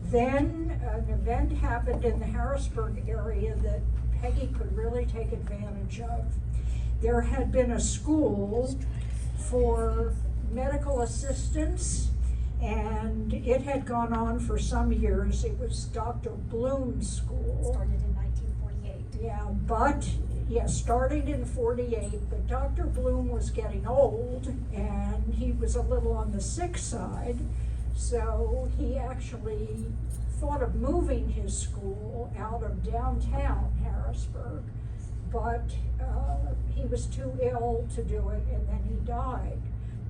Then an event happened in the Harrisburg area that Peggy could really take advantage of. There had been a school for medical assistants, and it had gone on for some years. It was Dr. Bloom's school. Started in 1948. Yeah, starting in 48, but Dr. Bloom was getting old, and he was a little on the sick side, so he actually thought of moving his school out of downtown Harrisburg, but he was too ill to do it, and then he died.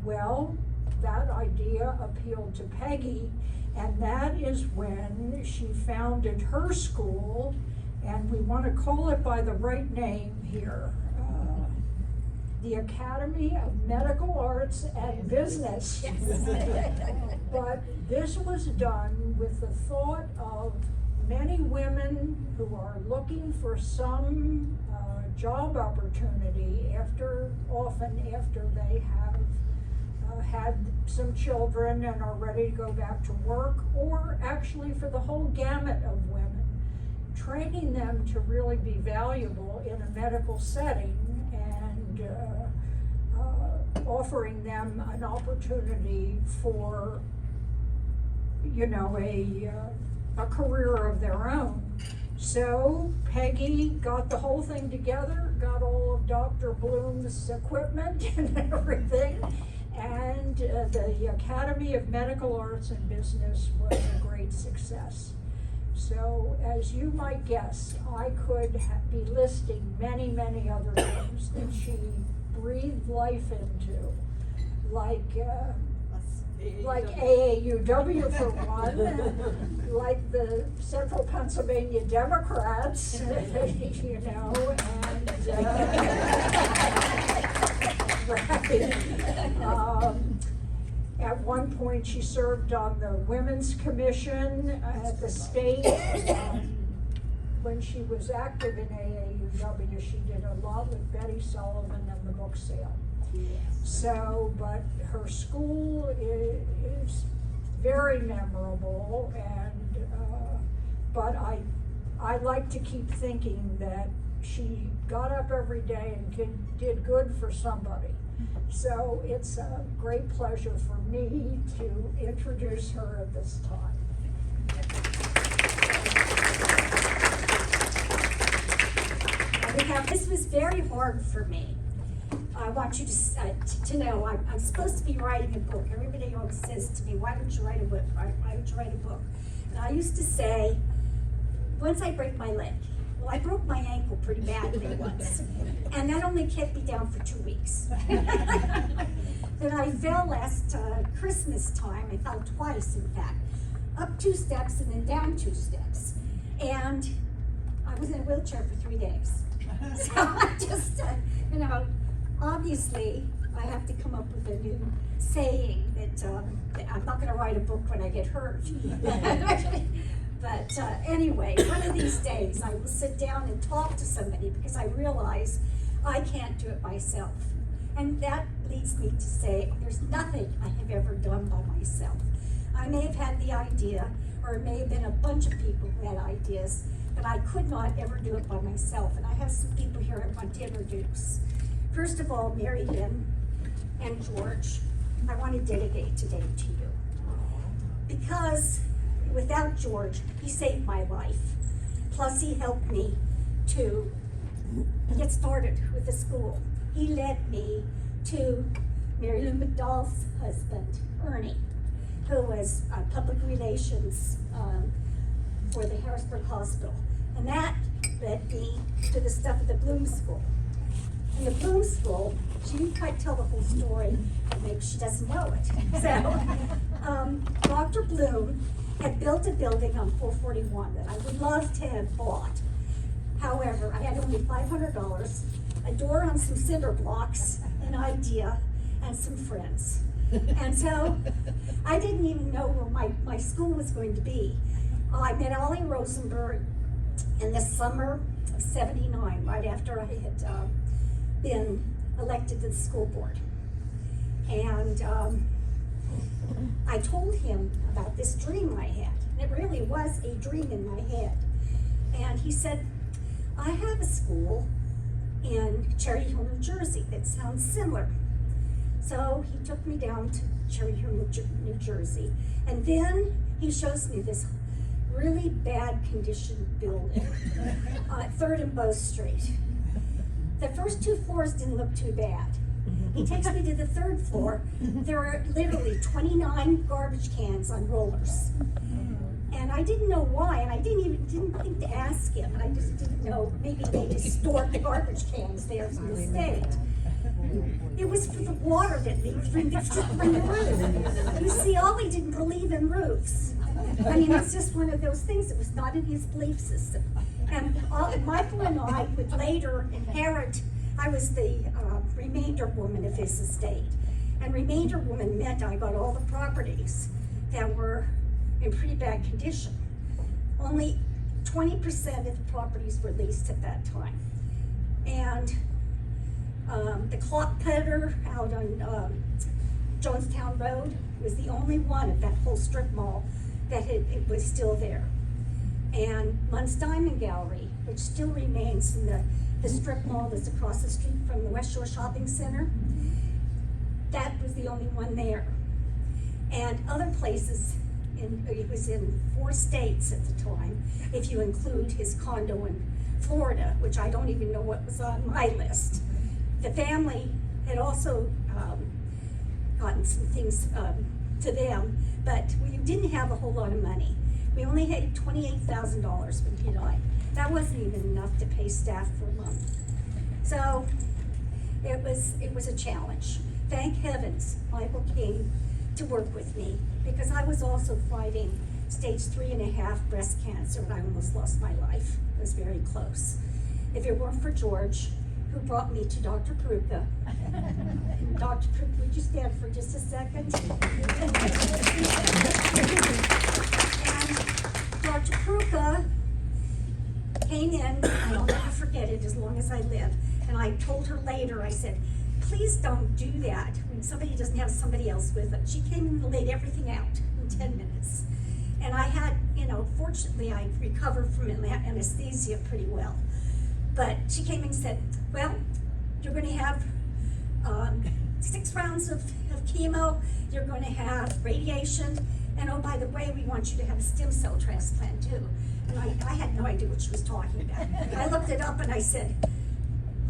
Well, that idea appealed to Peggy, and that is when she founded her school, and we want to call it by the right name here, the Academy of Medical Arts and Business. But this was done with the thought of many women who are looking for some job opportunity often after they have had some children and are ready to go back to work, or actually for the whole gamut of women, training them to really be valuable in a medical setting and offering them an opportunity for, a career of their own. So Peggy got the whole thing together, got all of Dr. Bloom's equipment and everything, and the Academy of Medical Arts and Business was a great success. So as you might guess, I could be listing many, many other things that she breathed life into, like AAUW for one, like the Central Pennsylvania Democrats, and right. At one point, she served on the Women's Commission at the state. When she was active in AAUW, she did a lot with Betty Sullivan and the book sale. So, but her school is very memorable, and but I like to keep thinking that she got up every day and did good for somebody. So it's a great pleasure for me to introduce her at this time. This was very hard for me. I want you to know I'm supposed to be writing a book. Everybody always says to me, why don't you write a book? Why don't you write a book? And I used to say, once I break my leg. Well, I broke my ankle pretty badly once, and that only kept me down for 2 weeks. Then I fell last Christmas time. I fell twice, in fact. Up 2 steps and then down 2 steps. And I was in a wheelchair for 3 days. So I just, obviously I have to come up with a new saying that I'm not going to write a book when I get hurt. But anyway, one of these days I will sit down and talk to somebody, because I realize I can't do it myself. And that leads me to say there's nothing I have ever done by myself. I may have had the idea, or it may have been a bunch of people who had ideas, but I could not ever do it by myself. And I have some people here I want to introduce. First of all, Mary Lynn and George, I want to dedicate today to you. Because without George, he saved my life. Plus, he helped me to get started with the school. He led me to Mary Lou McDowell's husband, Ernie, who was public relations for the Harrisburg Hospital. And that led me to the stuff at the Bloom School. In the Bloom School, she didn't quite tell the whole story, or maybe she doesn't know it. So, Dr. Bloom had built a building on 441 that I would love to have bought. However, I had only $500, a door on some cinder blocks, an idea, and some friends. And so I didn't even know where my school was going to be. I met Ollie Rosenberg in the summer of '79, right after I had been elected to the school board. And I told him about this dream I had. And it really was a dream in my head. And he said, I have a school in Cherry Hill, New Jersey that sounds similar. So he took me down to Cherry Hill, New Jersey. And then he shows me this really bad condition building at 3rd and Bow Street. The first 2 floors didn't look too bad. He takes me to the 3rd floor. There are literally 29 garbage cans on rollers. And I didn't know why, and I didn't think to ask him, and I just didn't know, maybe they just stored the garbage cans there from the state. It was for the water that leaked from the roof. You see, Ollie didn't believe in roofs. I mean, it's just one of those things that was not in his belief system. And Michael and I would later inherit, I was the remainder woman of his estate. And remainder woman meant I got all the properties that were in pretty bad condition. Only 20% of the properties were leased at that time. And the clock putter out on Jonestown Road was the only one of that whole strip mall that it was still there. And Munn's Diamond Gallery, which still remains in the strip mall that's across the street from the West Shore Shopping Center, that was the only one there. And other places, it was in 4 states at the time, if you include his condo in Florida, which I don't even know what was on my list. The family had also gotten some things to them, but we didn't have a whole lot of money. We only had $28,000 when he died. That wasn't even enough to pay staff for a month. So it was a challenge. Thank heavens Michael came to work with me, because I was also fighting stage 3.5 breast cancer, and I almost lost my life. It was very close. If it weren't for George, who brought me to Dr. Peruka. Dr. Peruka, would you stand for just a second? And Dr. Peruka came in, and I'll never forget it as long as I live. And I told her later, I said, please don't do that when somebody doesn't have somebody else with them. She came and laid everything out in 10 minutes. And I had, fortunately I recovered from anesthesia pretty well. But she came and said, well, you're going to have 6 rounds of chemo, you're going to have radiation, and oh, by the way, we want you to have a stem cell transplant too. And I had no idea what she was talking about. I looked it up and I said,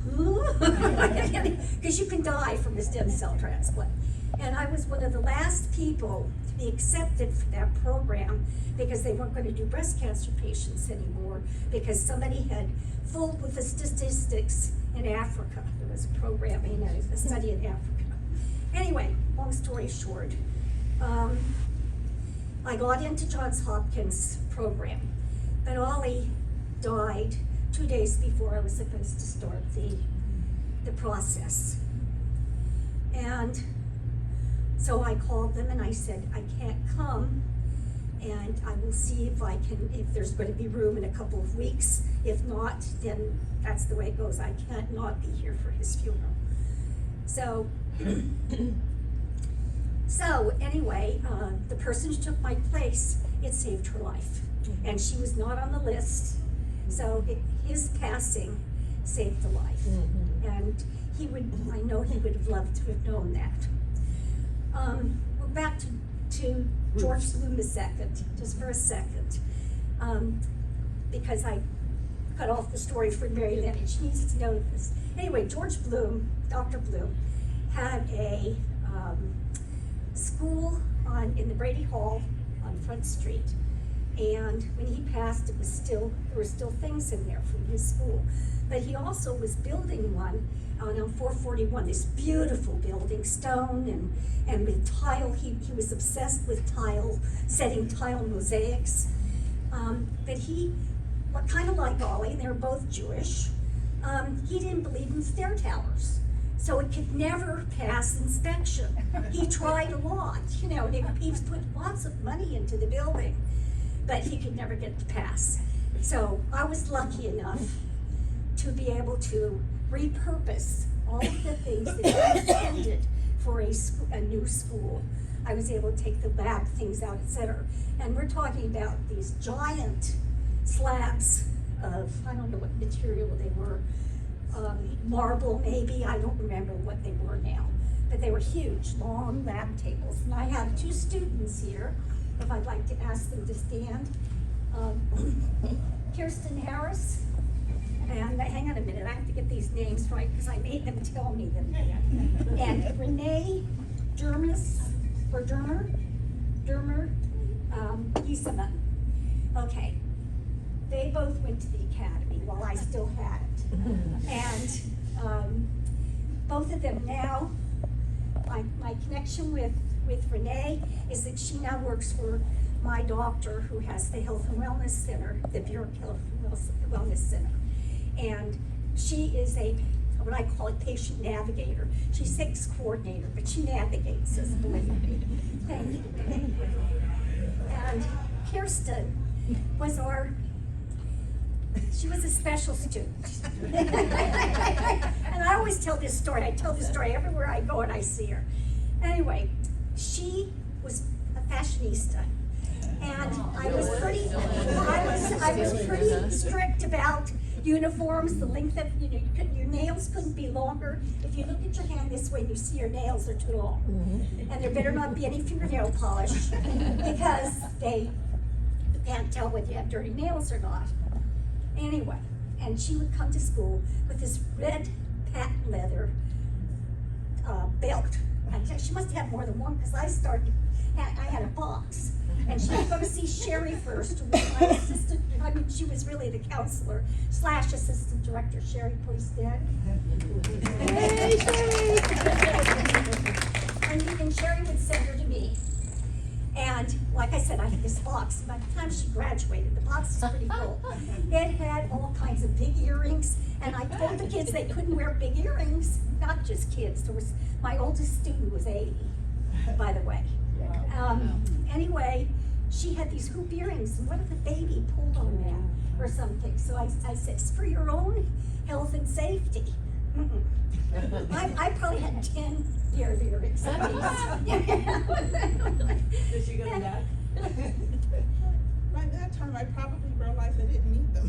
because you can die from a stem cell transplant. And I was one of the last people to be accepted for that program, because they weren't going to do breast cancer patients anymore, because somebody had fooled with the statistics in Africa. There was a program, a study in Africa. Anyway, long story short, I got into Johns Hopkins program, but Ollie died 2 days before I was supposed to start the process. And so I called them and I said, I can't come, and I will see if there's going to be room in a couple of weeks. If not, then that's the way it goes. I can't not be here for his funeral. So, anyway, the person who took my place, it saved her life. And she was not on the list. So his passing saved the life. And I know he would have loved to have known that. We're back to George Bloom II, just for a second, because I cut off the story for Mary Lynn, and she needs to know this. Anyway, George Bloom, Dr. Bloom, had a school in the Brady Hall on Front Street, and when he passed, there were still things in there from his school. But he also was building one on 441, this beautiful building, stone and with tile. He was obsessed with tile, setting tile mosaics. But he, kind of like Ollie, and they were both Jewish, he didn't believe in stair towers. So it could never pass inspection. He tried a lot, he put lots of money into the building, but he could never get it to pass. So I was lucky enough to be able to repurpose all of the things that he intended for a new school. I was able to take the lab things out, etc. And we're talking about these giant slabs of, I don't know what material they were, marble maybe, I don't remember what they were now. But they were huge, long lab tables. And I have 2 students here, if I'd like to ask them to stand. Kirsten Harris, and hang on a minute, I have to get these names right because I made them tell me them. And Renee Dermer, Giesemann. Okay, they both went to the academy while I still had it. And both of them now, my connection with Renee is that she now works for my doctor who has the Health and Wellness Center, the Bureau Health and Wellness Center. And she is what I call a patient navigator. She's SIGS coordinator, but she navigates us, believe me. Thank you. And Kirsten was she was a special student. And I always tell this story. I tell this story everywhere I go and I see her. Anyway, she was a fashionista. And I was pretty strict about uniforms, the length of, your nails couldn't be longer. If you look at your hand this way, you see your nails are too long. And there better not be any fingernail polish because you can't tell whether you have dirty nails or not. Anyway, and she would come to school with this red patent leather belt. And she must have more than one because I had a box. And she was going to see Sherry first, who was my assistant. I mean, she was really the counselor / assistant director. Sherry, please stand. Hey, Sherry! And Sherry would send her to me. And like I said, I had this box. By the time she graduated, the box was pretty full. It had all kinds of big earrings. And I told the kids they couldn't wear big earrings. Not just kids. My oldest student was 80, by the way. Anyway, she had these hoop earrings, and what if the baby pulled on that or something? So I said, it's for your own health and safety. I probably had 10 pair of earrings. Did she go to that? By that time, I probably realized I didn't need them.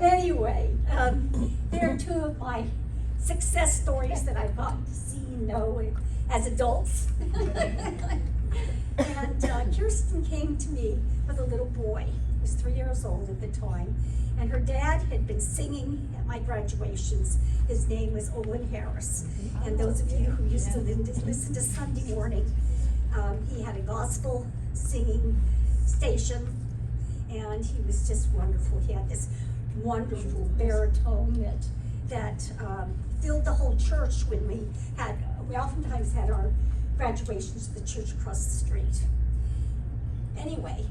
Anyway, there are 2 of my success stories that I've gotten to see and know as adults. And Kirsten came to me with a little boy. He was 3 years old at the time. And her dad had been singing at my graduations. His name was Owen Harris. And those of you who used to listen to Sunday morning, he had a gospel singing station. And he was just wonderful. He had this wonderful baritone that filled the whole church when we oftentimes had our graduations at the church across the street. Anyway,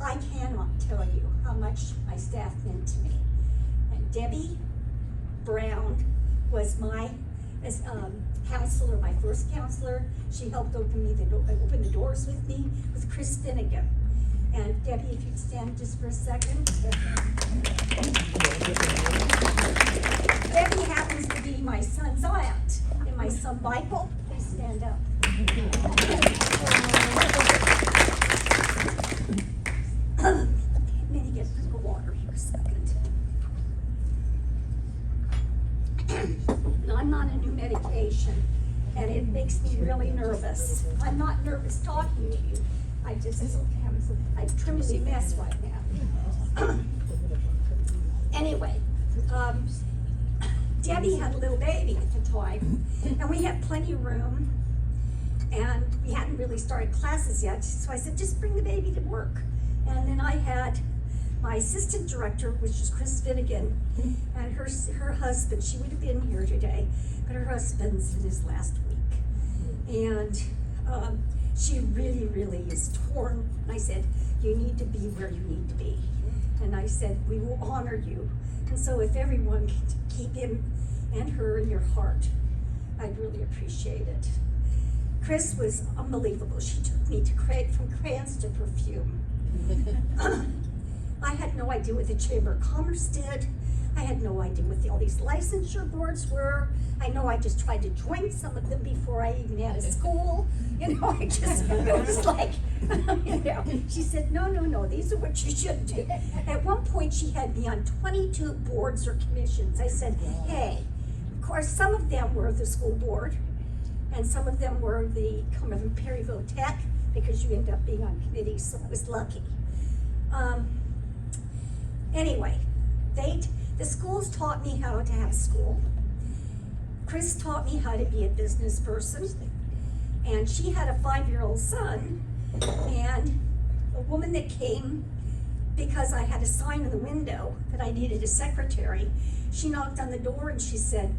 I cannot tell you how much my staff meant to me. And Debbie Brown was my counselor, my first counselor. She helped open the doors with me, with Chris Finnegan. And Debbie, if you'd stand just for a second. Debbie happens to be my son's aunt, and my son Michael. Please stand up. Let me get a little water here a second. I'm on a new medication, and it makes me really nervous. I'm not nervous talking to you. I truly mess right now. Anyway, Debbie had a little baby at the time, and we had plenty of room, and we hadn't really started classes yet, so I said, just bring the baby to work. And then I had my assistant director, which was Chris Finnegan, and her husband. She would have been here today, but her husband's in his last week. And she really, really is torn. And I said, you need to be where you need to be. And I said, we will honor you. And so if everyone could keep him and her in your heart, I'd really appreciate it. Chris was unbelievable. She took me from crayons to perfume. I had no idea what the Chamber of Commerce did. I had no idea what all these licensure boards were. I know I just tried to join some of them before I even had a school. You know, it was like, you know, she said, no, these are what you should do. At one point, she had me on 22 boards or commissions. I said, hey, of course, some of them were the school board, and some of them were the Cumberland Perryville Tech, because you end up being on committees, so I was lucky. Anyway, the schools taught me how to have school. Chris taught me how to be a business person. And she had a 5-year-old son, and a woman that came because I had a sign in the window that I needed a secretary. She knocked on the door and she said,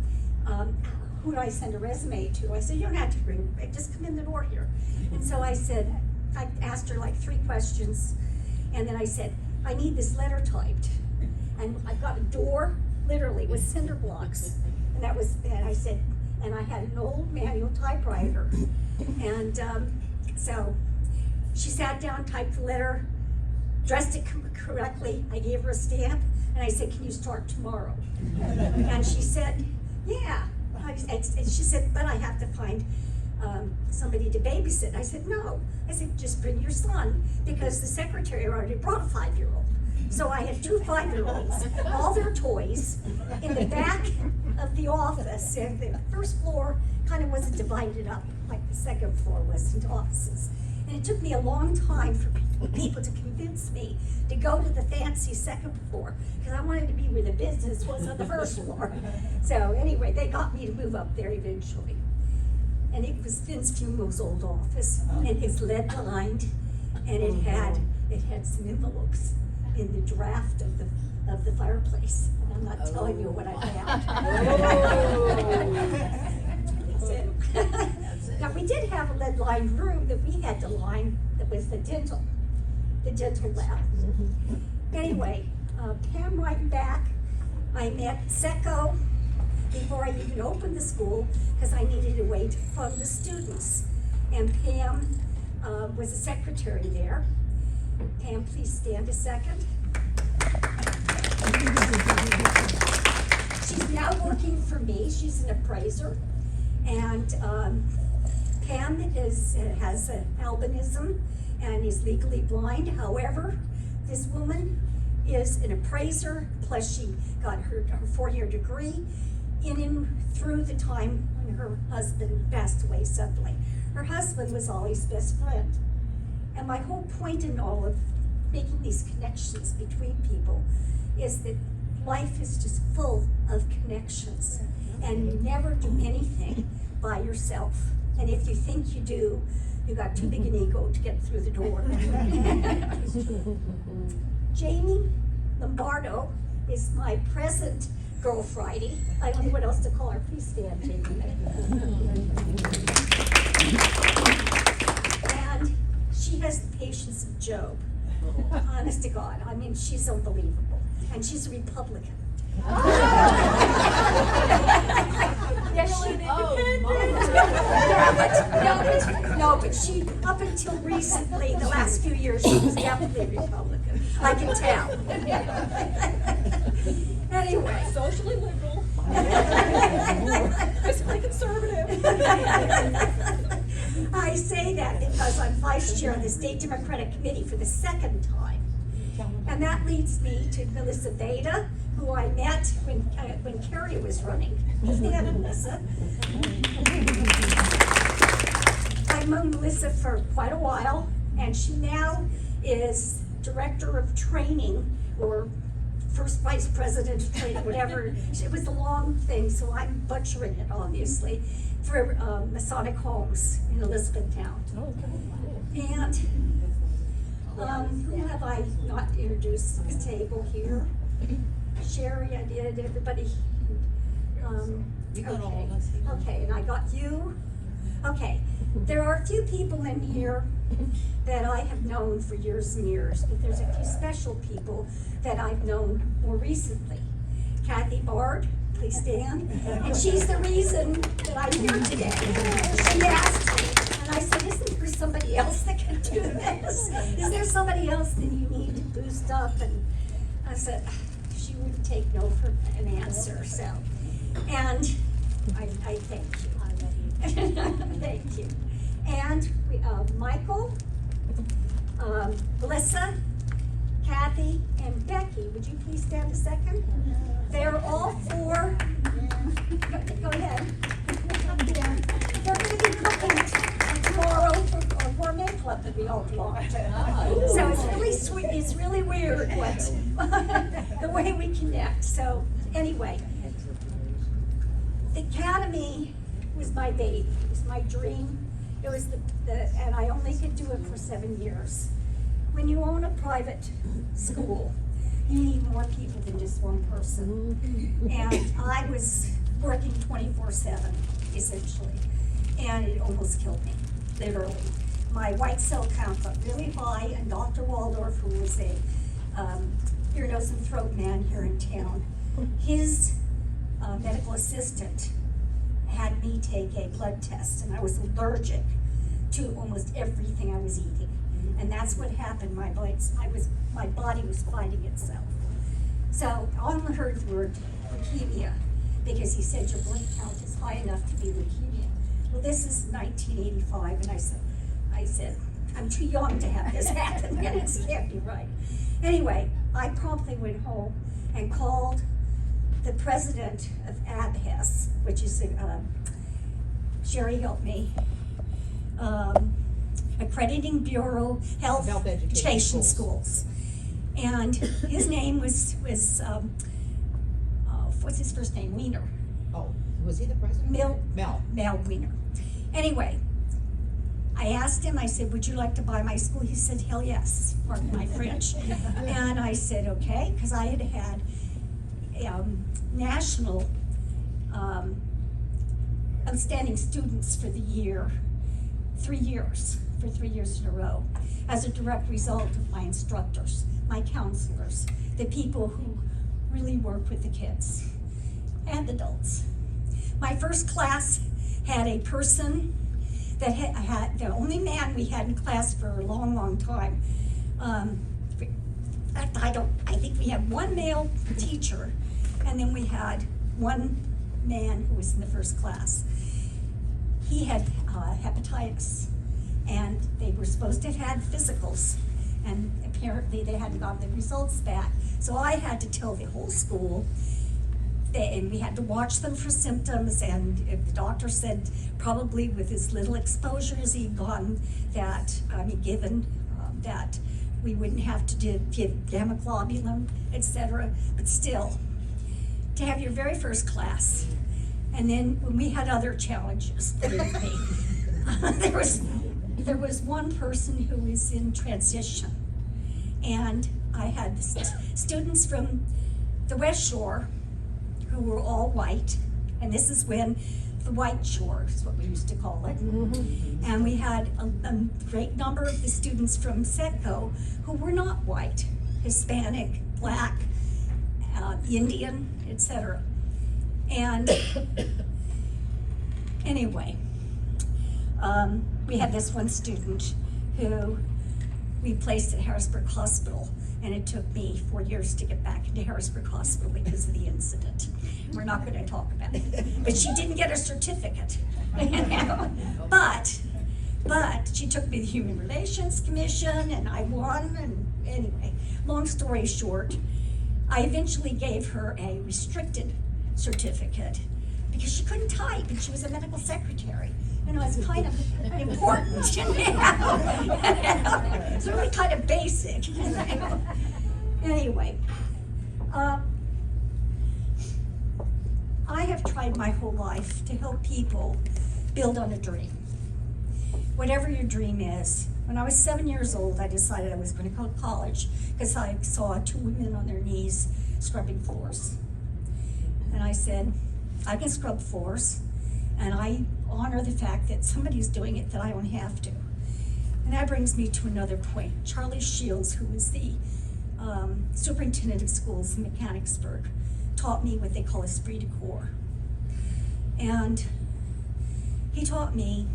who do I send a resume to? I said, you don't have to bring, just come in the door here. And so I said, I asked her like 3 questions, and then I said, I need this letter typed. And I got a door, literally, with cinder blocks. And I said, and I had an old manual typewriter. And so she sat down, typed the letter, dressed it correctly. I gave her a stamp, and I said, can you start tomorrow? And she said, yeah. And she said, but I have to find somebody to babysit. I said, no. I said, just bring your son, because the secretary already brought a 5-year-old. So I had 2 5-year-olds, all their toys, in the back of the office. And the first floor kind of wasn't divided up like the second floor was into offices. And it took me a long time for people to convince me to go to the fancy second floor, because I wanted to be where the business was on the first floor. So anyway, they got me to move up there eventually. And it was Vince Fumo's old office, and it's lead lined, and it had some envelopes in the draft of the fireplace. And I'm not telling you what I found. Now, we did have a lead lined room that we had to line, that was the dental lab. Anyway, Pam right back, I met Secco before I even opened the school, because I needed a way to fund the students. And Pam was a secretary there. Pam, please stand a second. She's now working for me. She's an appraiser. And Pam has albinism and is legally blind. However, this woman is an appraiser, plus she got her 4-year degree in and through the time when her husband passed away suddenly. Her husband was Ollie's best friend. And my whole point in all of making these connections between people is that life is just full of connections, and you never do anything by yourself. And if you think you do, you got too big an ego to get through the door. Jamie Lombardo is my present Girl Friday. I don't know what else to call her. Please stand, Jamie. And she has the patience of Job. Honest to God. I mean, she's unbelievable. And she's a Republican. Yes, she No, but she, up until recently, the last few years, she was definitely Republican. I can tell. Anyway. Socially liberal. Fiscally conservative. I say that because I'm vice chair of the State Democratic Committee for the 2nd time. And that leads me to Melissa Beta, who I met when Carrie was running. Stand, Melissa. I've known Melissa for quite a while, and she now is Director of Training, or First Vice President of Training, whatever. It was a long thing, so I'm butchering it, obviously, for Masonic Homes in Elizabethtown. And who have I not introduced to the table here? Sherry, I did, everybody. Okay, and I got you. Okay, there are a few people in here that I have known for years and years, but there's a few special people that I've known more recently. Kathy Bard, please stand. And she's the reason that I'm here today. She asked me, and I said, isn't there somebody else that can do this? Is there somebody else that you need to boost up? And I said, you would take no for an answer, so. And I thank you. Thank you. And we, Michael, Melissa, Kathy, and Becky, would you please stand a second? They're all four, go ahead. They're gonna be cooking tomorrow for a gourmet club that we all belong to. So it's really sweet, it's really weird what, the way we connect. So anyway, the academy was my baby, it was my dream. It was and I only could do it for 7 years. When you own a private school, you need more people than just one person. And I was working 24/7, essentially, and it almost killed me, literally. My white cell count got really high, and Dr. Waldorf, who was a ear, nose, and throat man here in town, his medical assistant had me take a blood test, and I was allergic to almost everything I was eating. And that's what happened. My body was fighting itself. So I heard the word leukemia because he said your blood count is high enough to be leukemia. Well, this is 1985, and I said, I'm too young to have this happen, and it can't be right. Anyway, I promptly went home and called the president of ABHES, which is Sherry helped me, Accrediting Bureau Health Education Schools. And his name was what's his first name? Wiener. Oh, was he the president? Mel Wiener. Anyway, I asked him, I said, would you like to buy my school? He said, hell yes, pardon my French. And I said, okay, because I had national outstanding students for the year, 3 years, for 3 years in a row, as a direct result of my instructors, my counselors, the people who really work with the kids and adults. My first class had a person that had the only man we had in class for a long, long time. In fact, I think we had one male teacher, and then we had one man who was in the first class. He had hepatitis, and they were supposed to have had physicals, and apparently they hadn't gotten the results back. So I had to tell the whole school, and we had to watch them for symptoms, and the doctor said probably with as little exposures he'd gotten that, given that we wouldn't have to give hemoglobulin, etc. But still, to have your very first class, and then when we had other challenges, believe me, there was one person who was in transition, and I had students from the West Shore who were all white, and this is when the white shore is what we used to call it. And we had a great number of the students from SETCO who were not white, Hispanic, Black, Indian, etc. And anyway, we had this one student who we placed at Harrisburg Hospital, and it took me 4 years to get back into Harrisburg Hospital because of the incident. We're not going to talk about it. But she didn't get a certificate. But she took me to the Human Relations Commission, and I won, and anyway, long story short, I eventually gave her a restricted certificate because she couldn't type, and she was a medical secretary. You know, it's kind of important. It's really kind of basic. Anyway, I have tried my whole life to help people build on a dream. Whatever your dream is. When I was 7 years old, I decided I was going to go to college because I saw 2 women on their knees scrubbing floors. And I said, I can scrub floors, and I honor the fact that somebody's doing it, that I don't have to. And that brings me to another point. Charlie Shields, who was the superintendent of schools in Mechanicsburg, taught me what they call esprit de corps. And he taught me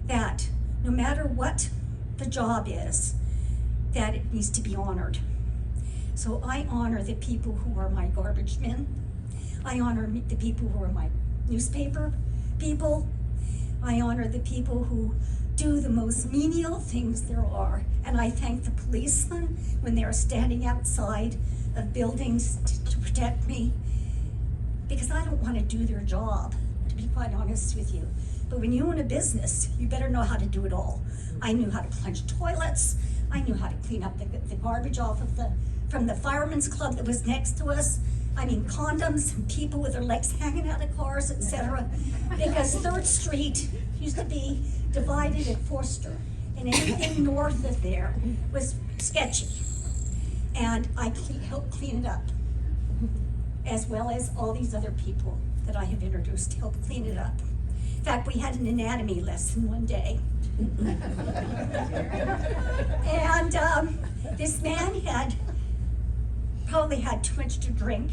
that no matter what the job is, that it needs to be honored. So I honor the people who are my garbage men. I honor the people who are my newspaper people. I honor the people who do the most menial things there are. And I thank the policemen when they're standing outside of buildings to protect me, because I don't want to do their job, to be quite honest with you. But when you own a business, you better know how to do it all. I knew how to plunge toilets. I knew how to clean up the garbage off of from the fireman's club that was next to us. I mean, condoms and people with their legs hanging out of cars, etc. Because 3rd Street used to be divided at Forster, and anything north of there was sketchy. And I helped clean it up, as well as all these other people that I have introduced to help clean it up. In fact, we had an anatomy lesson one day. And this man had probably had too much to drink,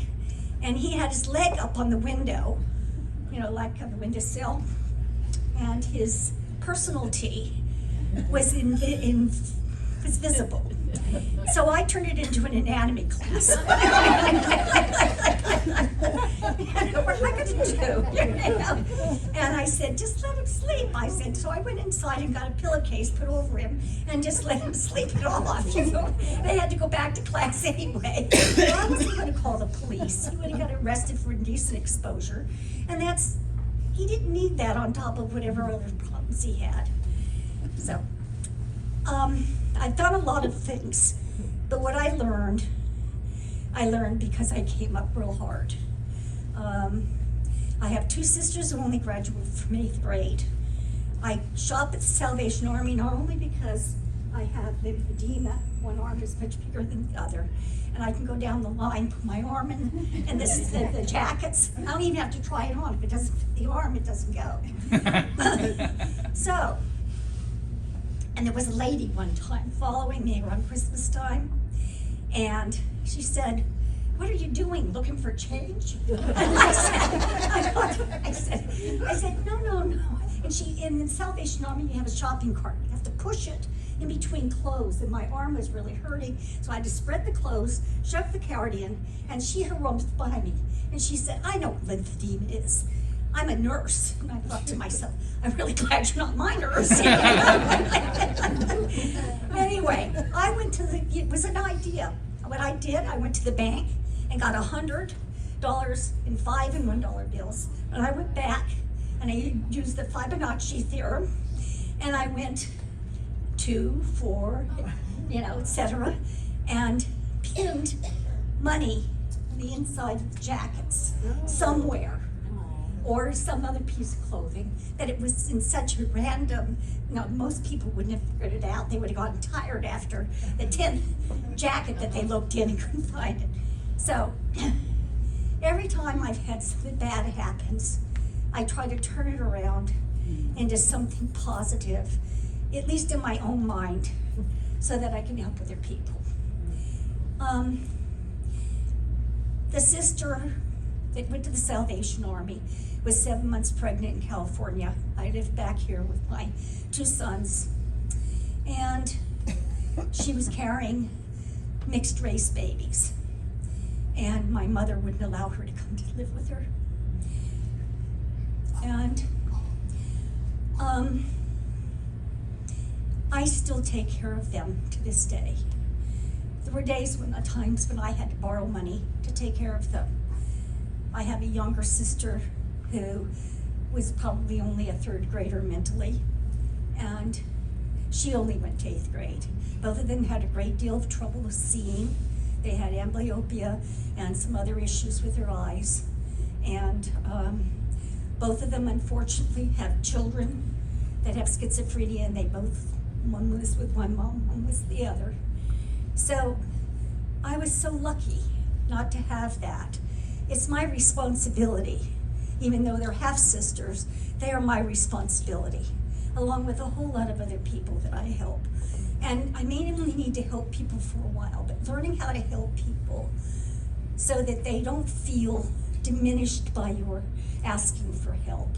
and he had his leg up on the window, you know, like on the windowsill, and his personality was was visible. So I turned it into an anatomy class. What am I going to do? And I said, just let him sleep. I said, so I went inside and got a pillowcase put over him and just let him sleep it off. You know, they had to go back to class anyway. So I wasn't going to call the police. He would have got arrested for indecent exposure, and he didn't need that on top of whatever other problems he had. So. I've done a lot of things, but what I learned because I came up real hard. I have 2 sisters who only graduated from 8th grade. I shop at the Salvation Army not only because I have lymphedema, one arm is much bigger than the other, and I can go down the line, put my arm in, and the jackets. I don't even have to try it on. If it doesn't fit the arm, it doesn't go. So. And there was a lady one time following me around Christmas time, and she said, "What are you doing, looking for change?" And I said, no. And in the Salvation Army, you have a shopping cart. You have to push it in between clothes, and my arm was really hurting, so I had to spread the clothes, shove the cart in, and she harumphed by me, and she said, "I know what lymphedema is. I'm a nurse." And I thought to myself, I'm really glad you're not my nurse. Anyway, it was an idea. What I did, I went to the bank and got $100 in $5 and $1 bills. And I went back and I used the Fibonacci theorem, and I went 2, 4, etc., and pinned money on the inside of the jackets somewhere, or some other piece of clothing, that it was in such a random, most people wouldn't have figured it out. They would have gotten tired after the 10th jacket that they looked in and couldn't find it. So every time I've had something bad happens, I try to turn it around into something positive, at least in my own mind, so that I can help other people. The sister that went to the Salvation Army was 7 months pregnant in California. I lived back here with my 2 sons, and she was carrying mixed race babies, and my mother wouldn't allow her to come to live with her. And I still take care of them to this day. There were times when I had to borrow money to take care of them. I have a younger sister who was probably only a 3rd grader mentally, and she only went to 8th grade. Both of them had a great deal of trouble with seeing. They had amblyopia and some other issues with their eyes. And both of them, unfortunately, have children that have schizophrenia, and one was with one mom, one was the other. So I was so lucky not to have that. It's my responsibility. Even though they're half-sisters, they are my responsibility, along with a whole lot of other people that I help. And I mainly need to help people for a while, but learning how to help people so that they don't feel diminished by your asking for help.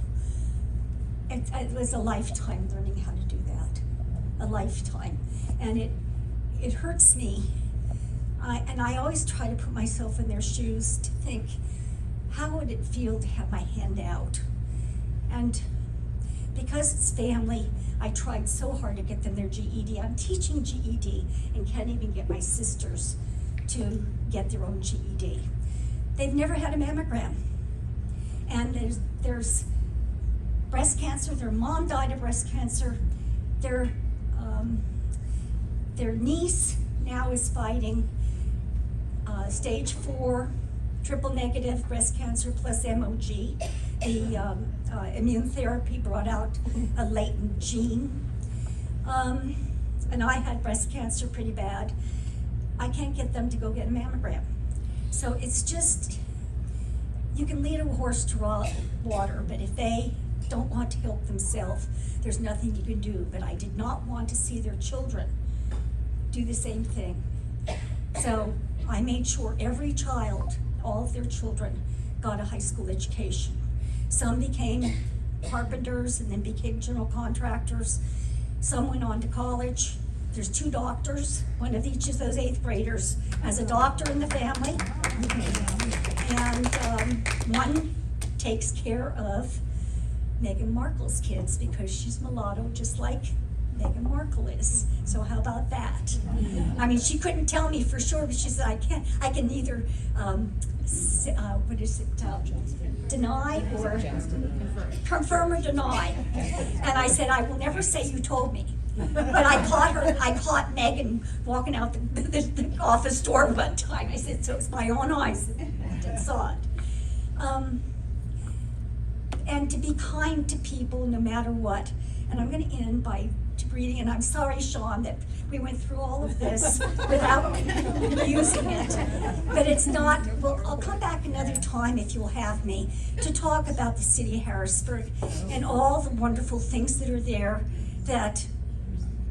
It was a lifetime learning how to do that, a lifetime. And it hurts me I always try to put myself in their shoes to think, how would it feel to have my hand out? And because it's family, I tried so hard to get them their GED. I'm teaching GED and can't even get my sisters to get their own GED. They've never had a mammogram. And there's breast cancer. Their mom died of breast cancer. Their niece now is fighting stage 4 triple negative breast cancer plus MOG. The immune therapy brought out a latent gene. And I had breast cancer pretty bad. I can't get them to go get a mammogram. So it's just, you can lead a horse to water, but if they don't want to help themselves, there's nothing you can do. But I did not want to see their children do the same thing. So I made sure every child, all of their children, got a high school education. Some became carpenters and then became general contractors. Some went on to college. There's 2 doctors. One of each of those 8th graders has a doctor in the family. And one takes care of Meghan Markle's kids because she's mulatto, just like Meghan Markle is. So how about that? I mean, she couldn't tell me for sure, but she said, I can either, deny or confirm or deny. And I said, I will never say you told me. But I caught Megan walking out the office door one time. I said, so it's my own eyes that saw it. And to be kind to people no matter what. And I'm going to end by reading, and I'm sorry, Sean, that we went through all of this without using it. But it's not, well, I'll come back another time if you'll have me to talk about the city of Harrisburg and all the wonderful things that are there that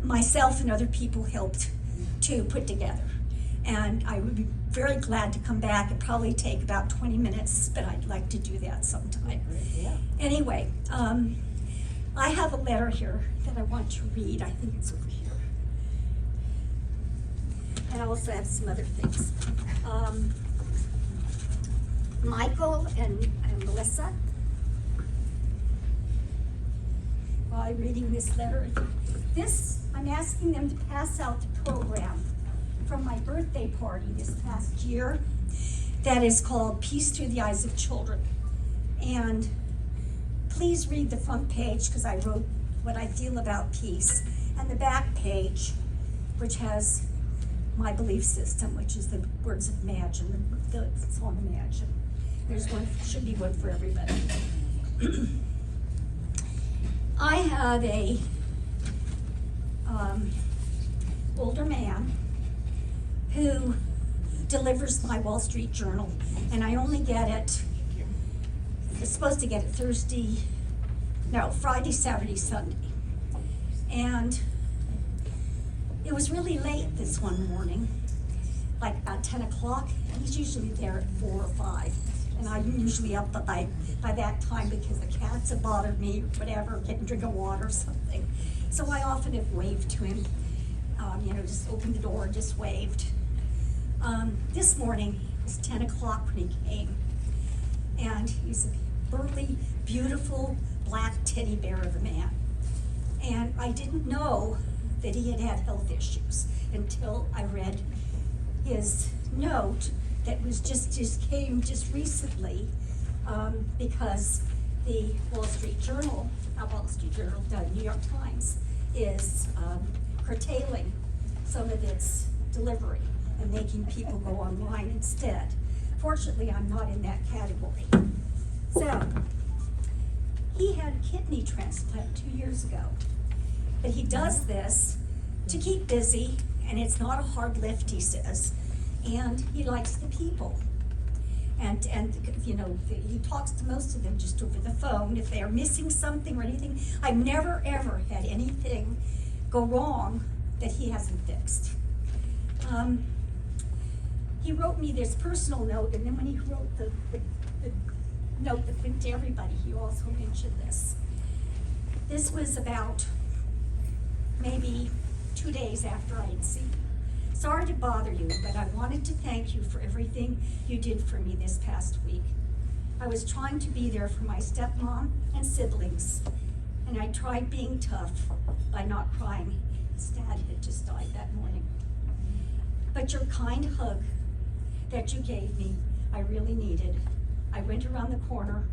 myself and other people helped to put together. And I would be very glad to come back. It'd probably take about 20 minutes, but I'd like to do that sometime. Anyway, I have a letter here that I want to read. I think it's over here. And I also have some other things. Michael and Melissa, while I'm reading this letter, I'm asking them to pass out the program from my birthday party this past year that is called Peace Through the Eyes of Children. And please read the front page because I wrote what I feel about peace, and the back page, which has my belief system, which is the words of Imagine, the song Imagine. There's one, should be one for everybody. I have a older man who delivers my Wall Street Journal, and I only get it, I'm supposed to get it Friday, Saturday, Sunday. And it was really late this one morning, like about 10 o'clock. He's usually there at 4 or 5. And I'm usually up by that time because the cats have bothered me or whatever, getting a drink of water or something. So I often have waved to him, just opened the door and just waved. This morning, it was 10 o'clock when he came. And he's a burly, beautiful, black teddy bear of a man. And I didn't know that he had health issues until I read his note that was just came recently, because the Wall Street Journal, the New York Times, is curtailing some of its delivery and making people go online instead. Fortunately, I'm not in that category. So, he had a kidney transplant 2 years ago. But he does this to keep busy, and it's not a hard lift, he says, and he likes the people. And he talks to most of them just over the phone if they are missing something or anything. I've never, ever had anything go wrong that he hasn't fixed. He wrote me this personal note, and then when he wrote the note that went to everybody, he also mentioned this. This was about maybe 2 days after I had seen him. Sorry to bother you, but I wanted to thank you for everything you did for me this past week. I was trying to be there for my stepmom and siblings, and I tried being tough by not crying. His dad had just died that morning. But your kind hug that you gave me, I really needed. I went around the corner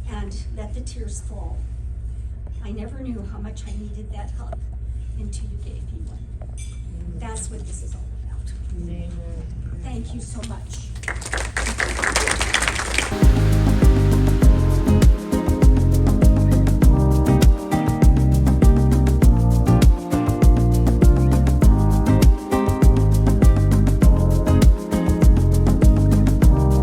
and let the tears fall. I never knew how much I needed that hug until you gave me one. That's what this is all about. Thank you so much.